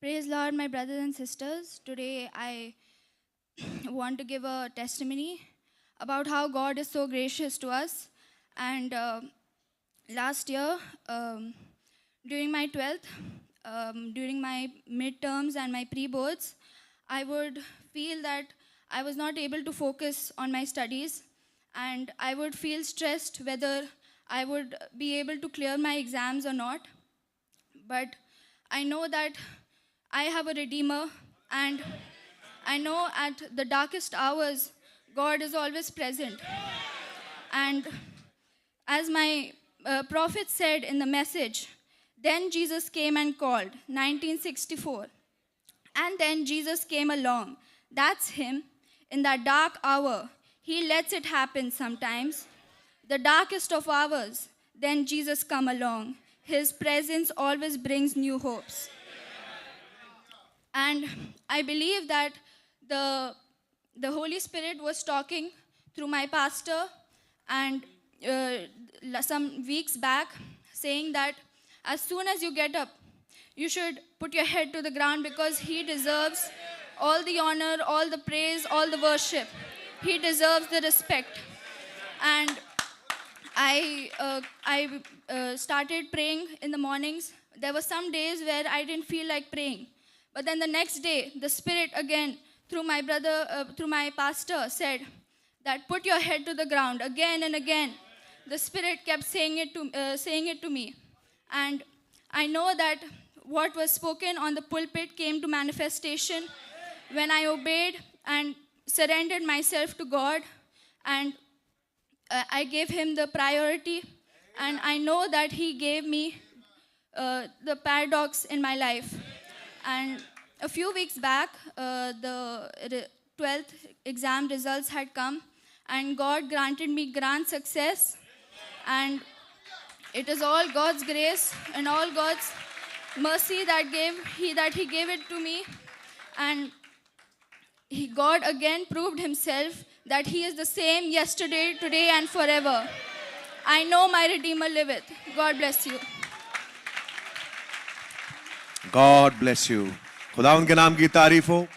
Praise Lord, my brothers and sisters. Today I want to give a testimony about how God is so gracious to us. And last year, during my 12th, during my midterms and my pre-boards, I would feel that I was not able to focus on my studies, and I would feel stressed whether I would be able to clear my exams or not. But I know that I have a Redeemer, and I know at the darkest hours, God is always present. And as my prophet said in the message, then Jesus came and called, 1964. And then Jesus came along. That's him. In that dark hour, he lets it happen sometimes. The darkest of hours, then Jesus come along. His presence always brings new hopes. And I believe that the Holy Spirit was talking through my pastor and some weeks back, saying that as soon as you get up, you should put your head to the ground, because he deserves all the honor, all the praise, all the worship. He deserves the respect. And I started praying in the mornings. There were some days where I didn't feel like praying. But then the next day, the Spirit again, through my brother, through my pastor, said that put your head to the ground again and again. The Spirit kept saying it to me. And I know that what was spoken on the pulpit came to manifestation when I obeyed and surrendered myself to God, and I gave him the priority, and I know that he gave me the paradox in my life. And a few weeks back, the 12th exam results had come, and God granted me grand success. And it is all God's grace and all God's mercy that He gave it to me. And God again proved himself that he is the same yesterday, today, and forever. I know my Redeemer liveth. God bless you. God bless you. खुदा उनके नाम की तारीफ हो.